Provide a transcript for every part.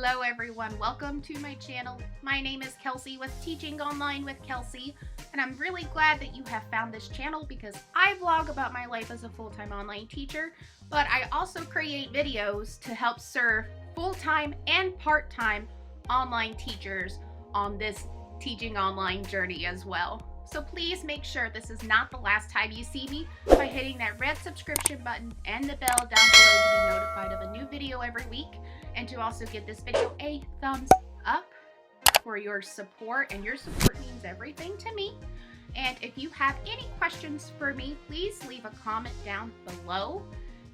Hello everyone, welcome to my channel. My name is Kelsey with Teaching Online with Kelsey, and I'm really glad that you have found this channel because I vlog about my life as a full-time online teacher, but I also create videos to help serve full-time and part-time online teachers on this teaching online journey as well. So please make sure this is not the last time you see me by hitting that red subscription button and the bell down below to be notified of a new video every week, and to also give this video a thumbs up for your support, and your support means everything to me. And if you have any questions for me, please leave a comment down below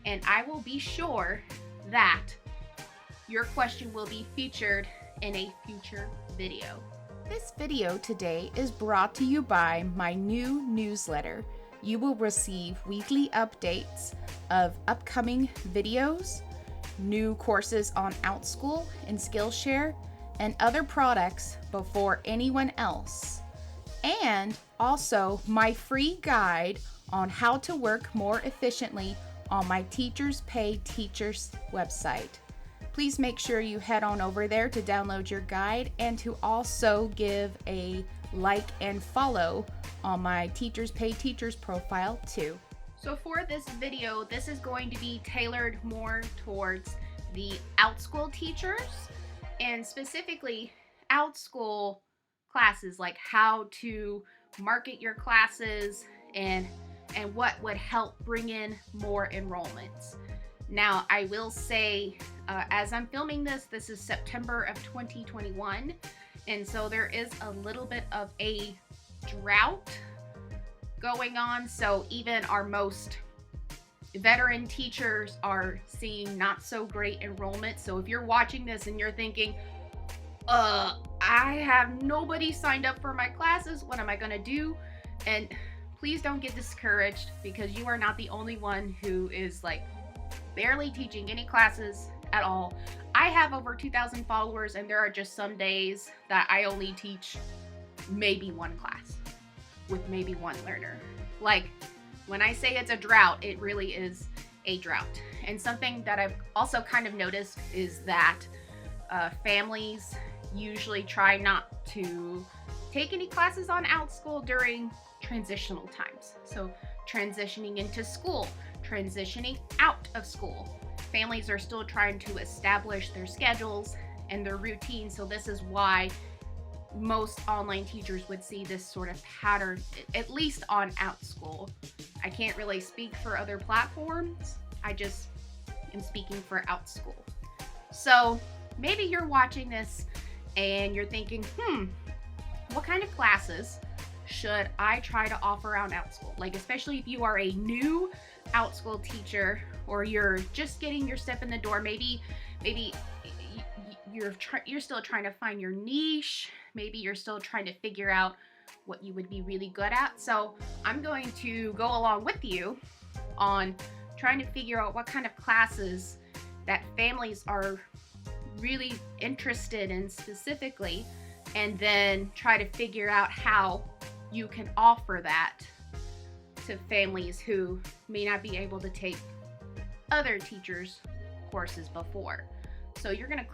and I will be sure that your question will be featured in a future video. This video today is brought to you by my new newsletter. You will receive weekly updates of upcoming videos, new courses on Outschool and Skillshare, and other products before anyone else. And also my free guide on how to work more efficiently on my Teachers Pay Teachers website. Please make sure you head on over there to download your guide and to also give a like and follow on my Teachers Pay Teachers profile too. So for this video, this is going to be tailored more towards the Outschool teachers, and specifically Outschool classes, like how to market your classes and what would help bring in more enrollments. Now, I will say, as I'm filming this is September of 2021, and so there is a little bit of a drought going on. So even our most veteran teachers are seeing not so great enrollment. So if you're watching this and you're thinking, I have nobody signed up for my classes, what am I gonna do? And please don't get discouraged, because you are not the only one who is like barely teaching any classes at all. I have over 2,000 followers, and there are just some days that I only teach maybe one class with maybe one learner. Like, when I say it's a drought, it really is a drought. And something that I've also kind of noticed is that families usually try not to take any classes on Outschool during transitional times. So transitioning into school, transitioning out of school. Families are still trying to establish their schedules and their routines. So this is why most online teachers would see this sort of pattern, at least on Outschool. I can't really speak for other platforms. I just am speaking for Outschool. So maybe you're watching this and you're thinking, what kind of classes should I try to offer on Outschool? Like, especially if you are a new Outschool teacher, or you're just getting your step in the door. Maybe you're still trying to find your niche. Maybe you're still trying to figure out what you would be really good at. So I'm going to go along with you on trying to figure out what kind of classes that families are really interested in specifically, and then try to figure out how you can offer that to families who may not be able to take other teachers' courses before. So you're going to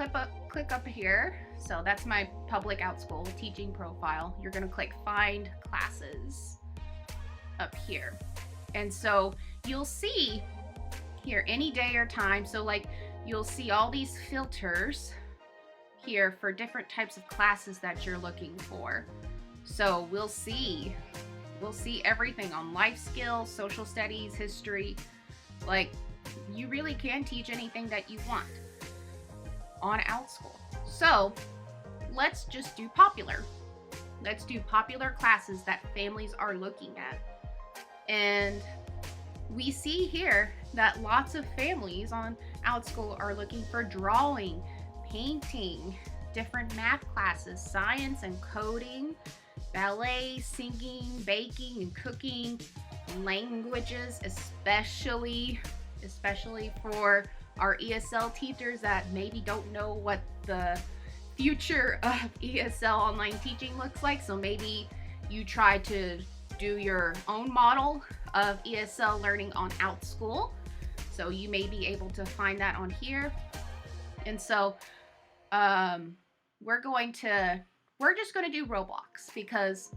click up here. So that's my public Outschool teaching profile. You're going to click Find Classes up here. And so you'll see here any day or time. So like you'll see all these filters here for different types of classes that you're looking for. So we'll see everything on life skills, social studies, history. Like, you really can teach anything that you want on Outschool. So let's just do popular. Let's do popular classes that families are looking at. And we see here that lots of families on Outschool are looking for drawing, painting, different math classes, science and coding, ballet, singing, baking and cooking, languages, especially for our ESL teachers that maybe don't know what the future of ESL online teaching looks like. So maybe you try to do your own model of ESL learning on Outschool. So you may be able to find that on here. And so we're just going to do Roblox because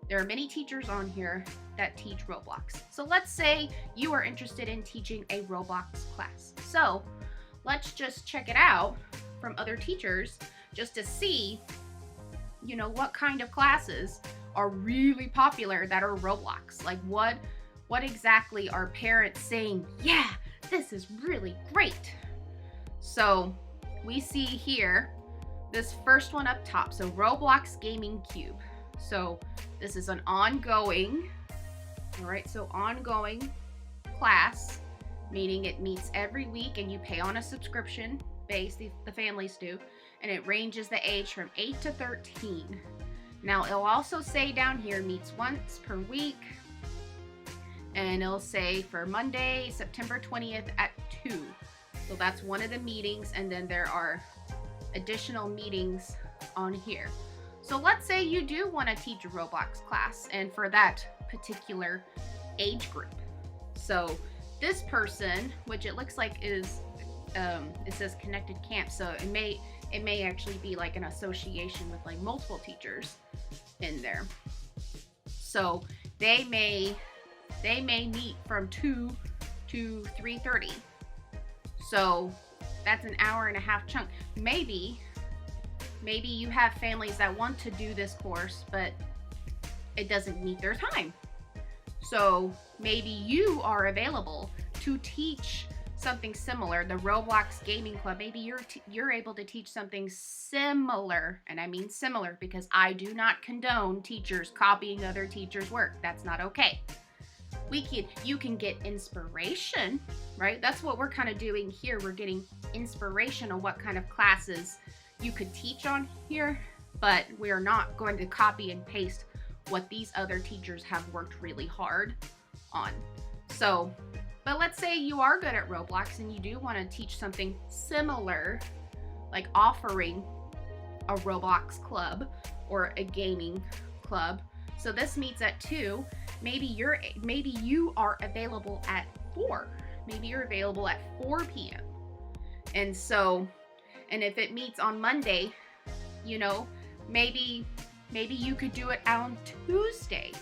there are many teachers on here that teach Roblox. So let's say you are interested in teaching a Roblox class. So let's just check it out from other teachers just to see, what kind of classes are really popular that are Roblox. Like what exactly are parents saying, yeah, this is really great. So we see here this first one up top. So Roblox Gaming Cube. So this is an ongoing, all right, so ongoing class, meaning it meets every week and you pay on a subscription base, the families do, and it ranges the age from 8 to 13. Now it'll also say down here meets once per week, and it'll say for Monday, September 20th at 2. So that's one of the meetings, and then there are additional meetings on here. So let's say you do want to teach a Roblox class and for that particular age group. So this person, which it looks like is, it says connected camp. So it may actually be like an association with like multiple teachers in there. So they may meet from 2 to 3:30. So that's an hour and a half chunk. Maybe you have families that want to do this course, but it doesn't meet their time. So maybe you are available to teach something similar, the Roblox Gaming Club. Maybe you're able to teach something similar, and I mean similar because I do not condone teachers copying other teachers' work. That's not okay. You can get inspiration, right? That's what we're kind of doing here. We're getting inspiration on what kind of classes you could teach on here, but we are not going to copy and paste what these other teachers have worked really hard on. So, but let's say you are good at Roblox and you do want to teach something similar, like offering a Roblox club or a gaming club. So this meets at 2. Maybe you are available at 4. Maybe you're available at 4 p.m. And if it meets on Monday, maybe you could do it on Tuesday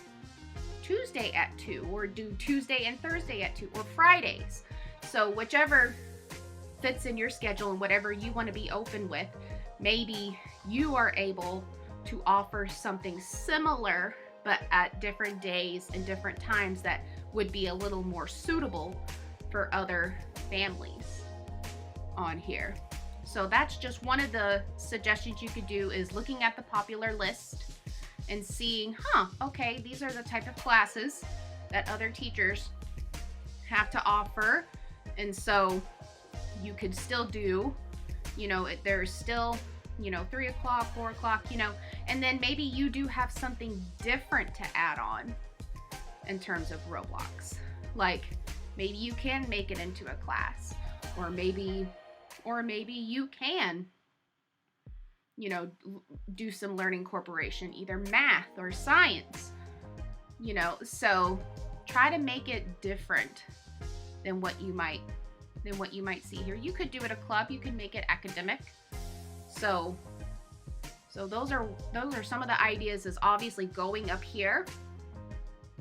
at 2, or do Tuesday and Thursday at 2, or Fridays. So whichever fits in your schedule and whatever you want to be open with, maybe you are able to offer something similar, but at different days and different times that would be a little more suitable for other families on here. So that's just one of the suggestions you could do, is looking at the popular list and seeing, okay, these are the type of classes that other teachers have to offer. And so you could still do, there's still, 3 o'clock, 4 o'clock, and then maybe you do have something different to add on in terms of Roblox. Like maybe you can make it into a class, or maybe you can, do some learning incorporation, either math or science, so try to make it different than what you might see here. You could do it a club, you can make it academic. So those are some of the ideas, is obviously going up here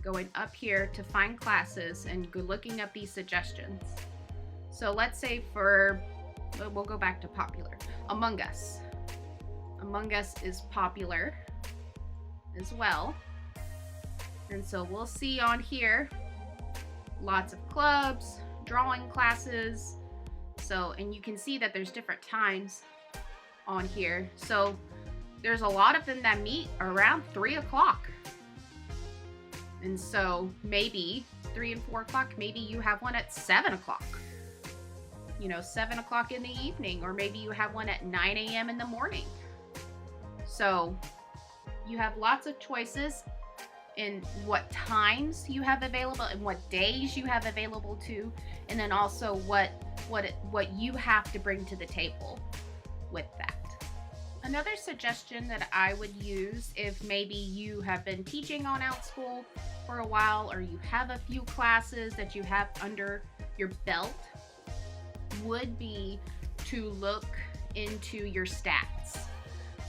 to find classes and looking up these suggestions. So let's say we'll go back to popular. Among Us. Among Us is popular as well. And so we'll see on here lots of clubs, drawing classes. So, and you can see that there's different times on here. So there's a lot of them that meet around 3 o'clock. And so maybe 3 and 4 o'clock, maybe you have one at 7 o'clock. 7 o'clock in the evening, or maybe you have one at 9 a.m. in the morning. So you have lots of choices in what times you have available and what days you have available too, and then also what you have to bring to the table with that. Another suggestion that I would use, if maybe you have been teaching on Outschool for a while, or you have a few classes that you have under your belt, would be to look into your stats.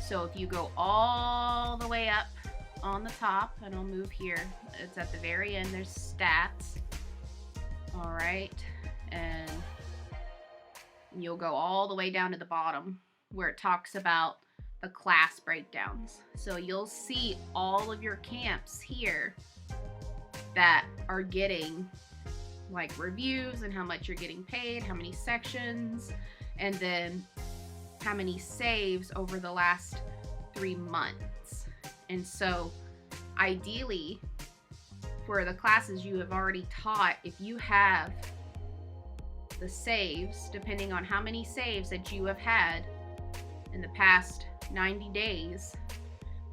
So if you go all the way up on the top, and I'll move here, it's at the very end, there's stats. All right, and you'll go all the way down to the bottom where it talks about the class breakdowns. So you'll see all of your camps here that are getting like reviews and how much you're getting paid, how many sections, and then how many saves over the last 3 months. And so ideally, for the classes you have already taught, if you have the saves, depending on how many saves that you have had in the past 90 days,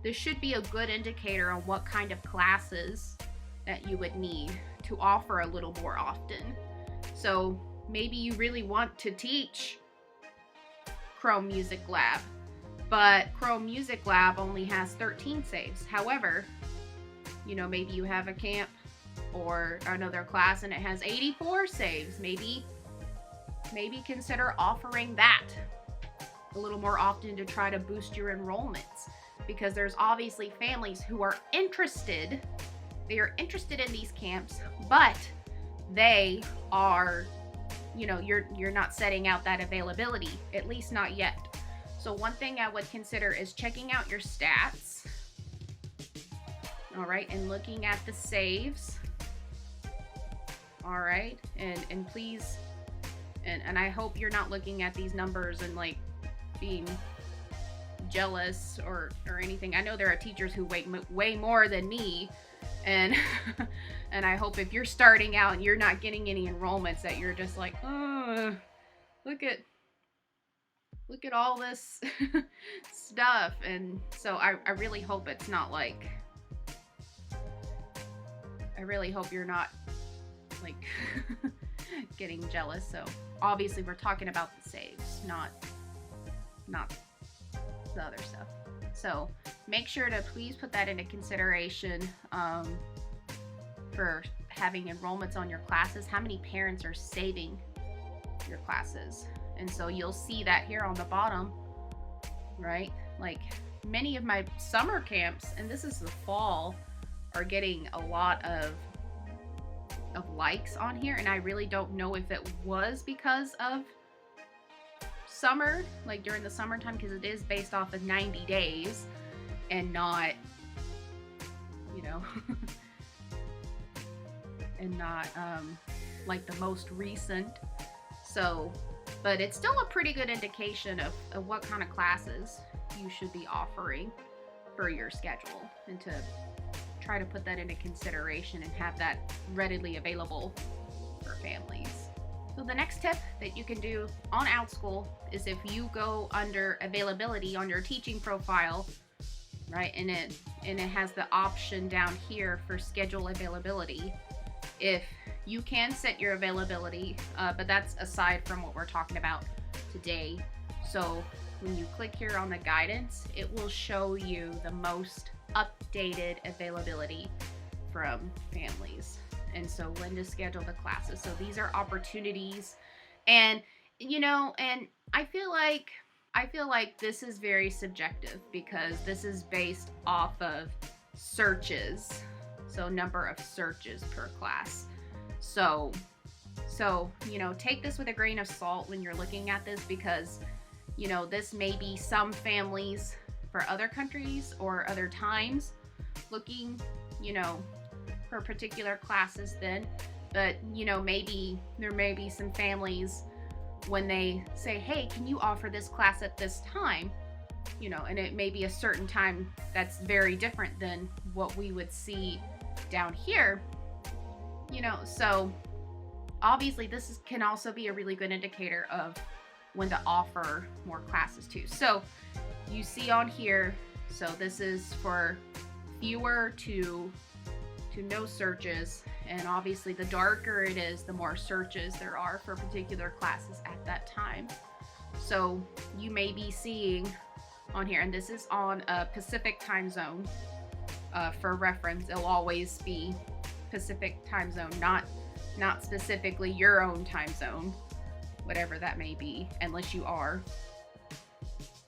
this should be a good indicator on what kind of classes that you would need to offer a little more often. So maybe you really want to teach Chrome Music Lab, but Chrome Music Lab only has 13 saves. However, you know, maybe you have a camp or another class and it has 84 saves. Maybe consider offering that a little more often to try to boost your enrollments, because there's obviously families who are interested. They are interested in these camps, but they are, you know, you're not setting out that availability, at least not yet. So one thing I would consider is checking out your stats. All right, and looking at the saves. All right, and please, and I hope you're not looking at these numbers and like being jealous or anything. I know there are teachers who way more than me, and and I hope if you're starting out and you're not getting any enrollments that you're just like, oh, look at all this stuff. And so I really hope it's not like, I really hope you're not like getting jealous. So obviously we're talking about the saves, not the other stuff. So make sure to please put that into consideration for having enrollments on your classes. How many parents are saving your classes? And so you'll see that here on the bottom, right? Like many of my summer camps, and this is the fall, are getting a lot of likes on here, and I really don't know if it was because of summer, like during the summertime, because it is based off of 90 days and not, you know, and not like the most recent. So, but it's still a pretty good indication of what kind of classes you should be offering for your schedule, and to try to put that into consideration and have that readily available for families. So the next tip that you can do on Outschool is if you go under availability on your teaching profile, right, and it has the option down here for schedule availability. If you can set your availability, but that's aside from what we're talking about today. So when you click here on the guidance, it will show you the most updated availability from families, and so when to schedule the classes. So these are opportunities, and you know, and I feel like this is very subjective because this is based off of searches, so number of searches per class. So you know, take this with a grain of salt when you're looking at this, because you know, this may be some families for other countries or other times looking, you know, for particular classes then. But you know, maybe there may be some families when they say, hey, can you offer this class at this time, you know, and it may be a certain time that's very different than what we would see down here, you know. So obviously this can also be a really good indicator of when to offer more classes too. So you see on here, so this is for fewer to no searches, and obviously the darker it is, the more searches there are for particular classes at that time. So you may be seeing on here, and this is on a Pacific time zone, for reference. It'll always be Pacific time zone, not specifically your own time zone, whatever that may be, unless you are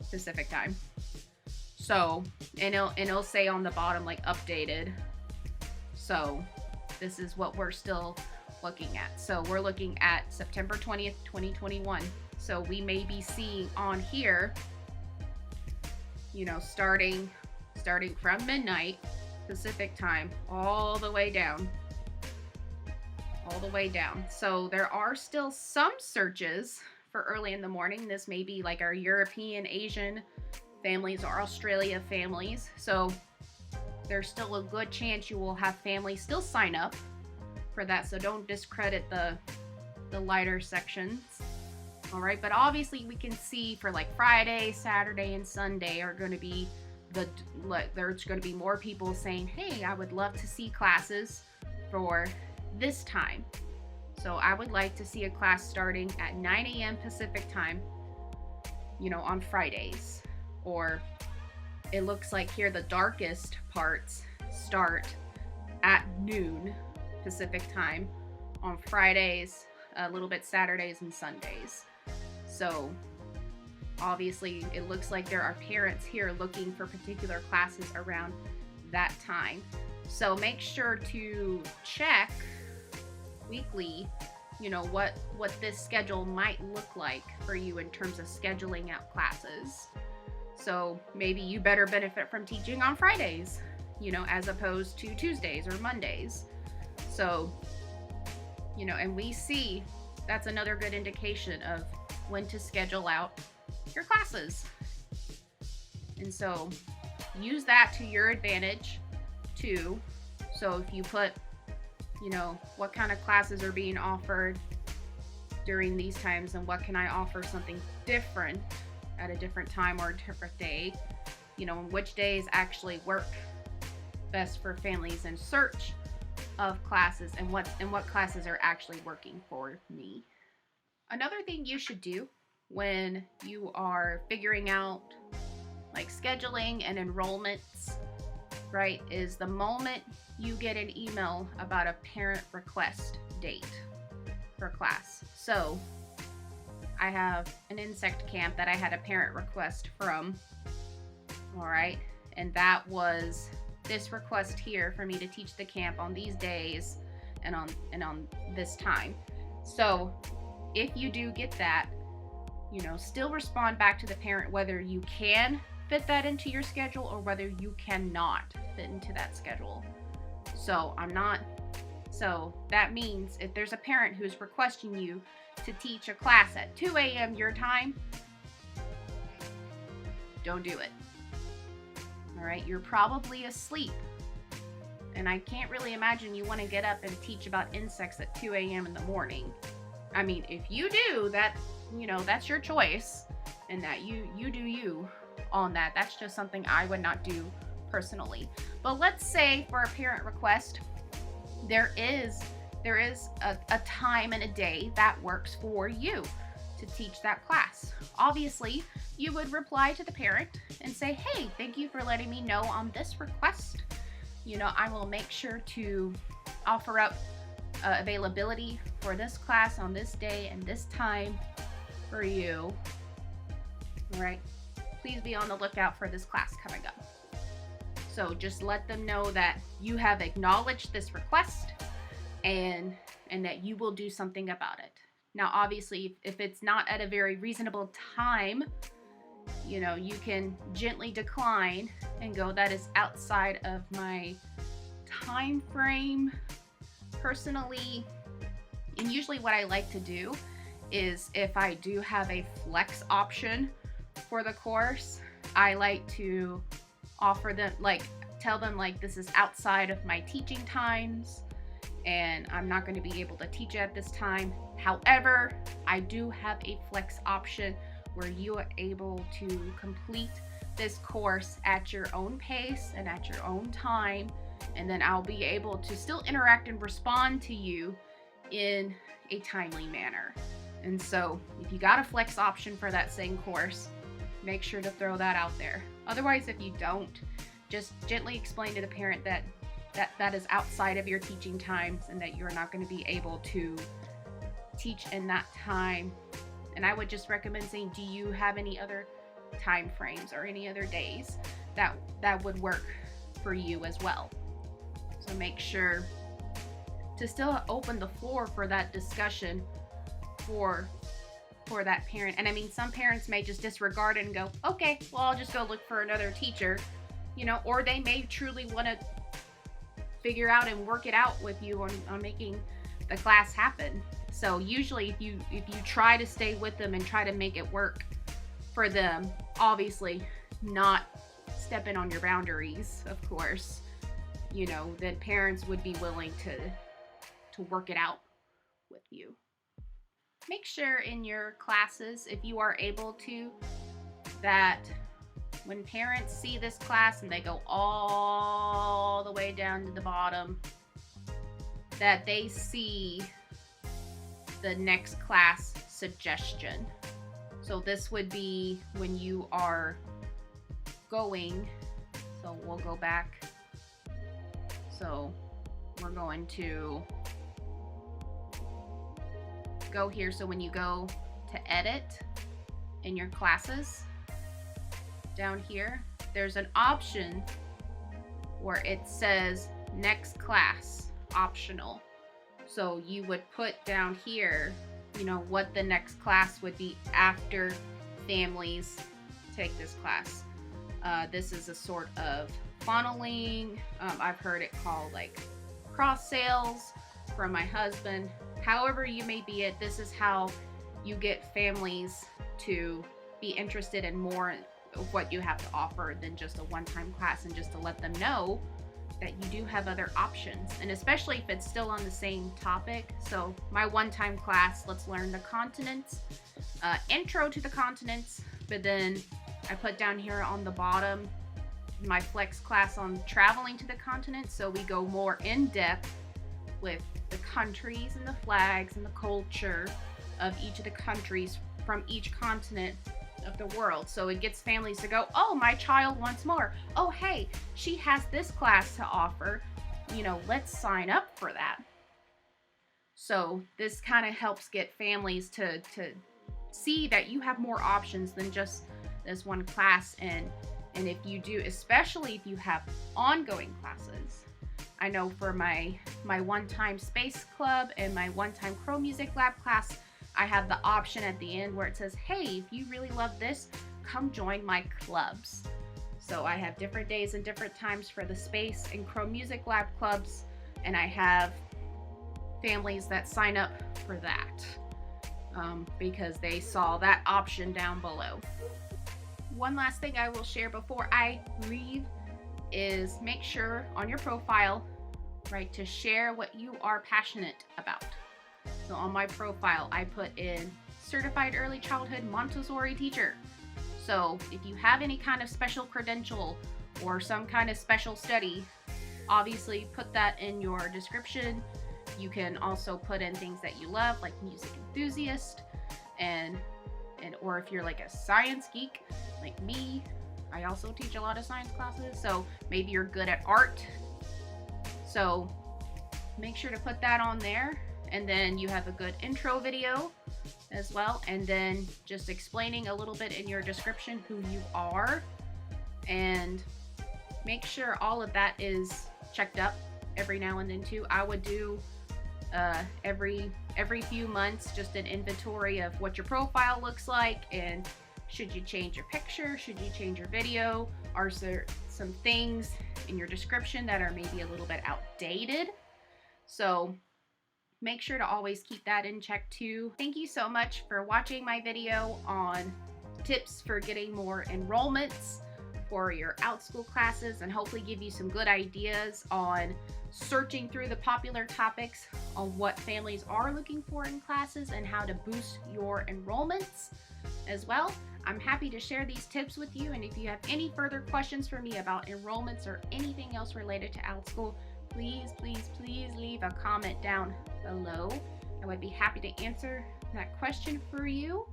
Pacific time. So, and it'll say on the bottom like updated. So this is what we're still looking at. So we're looking at September 20th, 2021. So we may be seeing on here, you know, starting from midnight Pacific time all the way down. So there are still some searches for early in the morning. This may be like our European, Asian families or Australia families. So there's still a good chance you will have families still sign up for that. So don't discredit the lighter sections. All right, but obviously we can see for like Friday, Saturday, and Sunday are going to be there's going to be more people saying, hey, I would love to see classes for this time. So I would like to see a class starting at 9 a.m. Pacific time, you know, on Fridays. Or it looks like here the darkest parts start at noon Pacific time on Fridays, a little bit Saturdays and Sundays. So obviously it looks like there are parents here looking for particular classes around that time. So make sure to check weekly, you know, what this schedule might look like for you in terms of scheduling out classes. So maybe you better benefit from teaching on Fridays, you know, as opposed to Tuesdays or Mondays. So, you know, and we see that's another good indication of when to schedule out your classes. And so use that to your advantage too. So if you put, you know, what kind of classes are being offered during these times and what can I offer something different at a different time or a different day, you know, which days actually work best for families in search of classes and what classes are actually working for me. Another thing you should do when you are figuring out like scheduling and enrollments, right, is the moment you get an email about a parent request date for class. So I have an insect camp that I had a parent request from, all right, and that was this request here for me to teach the camp on these days and on this time. So if you do get that, you know, still respond back to the parent whether you can fit that into your schedule or whether you cannot fit into that schedule. So that means if there's a parent who's requesting you to teach a class at 2 a.m. your time, don't do it. All right, you're probably asleep. And I can't really imagine you want to get up and teach about insects at 2 a.m. in the morning. I mean, if you do that, you know, that's your choice, and that you do you on that. That's just something I would not do personally. But let's say for a parent request, there is a time and a day that works for you to teach that class. Obviously, you would reply to the parent and say, hey, thank you for letting me know on this request. You know, I will make sure to offer up availability for this class on this day and this time for you. All right, please be on the lookout for this class coming up. So just let them know that you have acknowledged this request and that you will do something about it. Now, obviously, if it's not at a very reasonable time, you know, you can gently decline and go, that is outside of my time frame personally. And usually what I like to do is if I do have a flex option for the course, I like to offer them, like, tell them like, this is outside of my teaching times and I'm not going to be able to teach at this time. However, I do have a flex option where you are able to complete this course at your own pace and at your own time, and then I'll be able to still interact and respond to you in a timely manner. And so if you got a flex option for that same course, make sure to throw that out there. Otherwise, if you don't, just gently explain to the parent that is outside of your teaching times and that you're not going to be able to teach in that time. And I would just recommend saying, do you have any other time frames or any other days that would work for you as well. So make sure to still open the floor for that discussion for that parent. And I mean, some parents may just disregard it and go, okay, well, I'll just go look for another teacher, you know, or they may truly want to figure out and work it out with you on making the class happen. So usually if you try to stay with them and try to make it work for them, obviously not stepping on your boundaries, of course, you know, then parents would be willing to work it out with you. Make sure in your classes, if you are able to, that when parents see this class and they go all the way down to the bottom, that they see the next class suggestion. So this would be when you are going, so we'll go back. So we're going to go here. So when you go to edit in your classes, down here, there's an option where it says next class optional. So you would put down here, you know, what the next class would be after families take this class. This is a sort of funneling. I've heard it called like cross sales from my husband. However you may be it, this is how you get families to be interested in more of what you have to offer than just a one-time class, and just to let them know that you do have other options, and especially if it's still on the same topic. So my one-time class, let's learn the continents, intro to the continents, but then I put down here on the bottom my flex class on traveling to the continents, so we go more in depth with the countries and the flags and the culture of each of the countries from each continent of the world. So it gets families to go, oh, my child wants more. Oh, hey, she has this class to offer. You know, let's sign up for that. So this kind of helps get families to see that you have more options than just this one class. And if you do, especially if you have ongoing classes. I know for my one-time space club and my one-time Crow Music Lab class, I have the option at the end where it says, hey, if you really love this, come join my clubs. So I have different days and different times for the Space and Crow Music Lab clubs, and I have families that sign up for that because they saw that option down below. One last thing I will share before I leave is make sure on your profile, right, to share what you are passionate about. So on my profile, I put in certified early childhood Montessori teacher. So if you have any kind of special credential or some kind of special study, obviously put that in your description. You can also put in things that you love, like music enthusiast, and or if you're like a science geek like me, I also teach a lot of science classes, so maybe you're good at art. So make sure to put that on there, and then you have a good intro video as well, and then just explaining a little bit in your description who you are, and make sure all of that is checked up every now and then too. I would do every few months just an inventory of what your profile looks like, and should you change your picture, should you change your video, are there some things in your description that are maybe a little bit outdated. So make sure to always keep that in check too. Thank you so much for watching my video on tips for getting more enrollments for your Outschool classes, and hopefully give you some good ideas on searching through the popular topics on what families are looking for in classes and how to boost your enrollments as well. I'm happy to share these tips with you, and if you have any further questions for me about enrollments or anything else related to Outschool, please leave a comment down below. I would be happy to answer that question for you.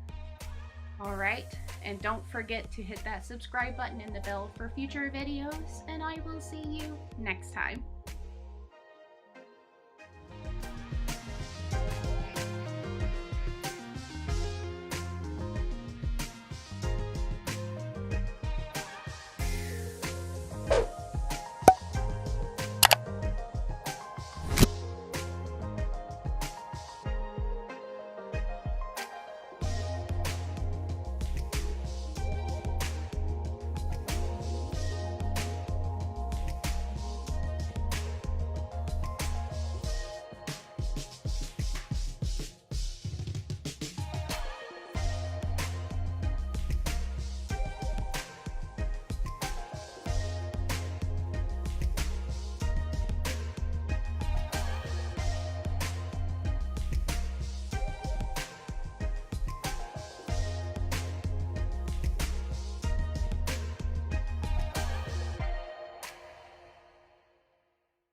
All right, and don't forget to hit that subscribe button and the bell for future videos, and I will see you next time.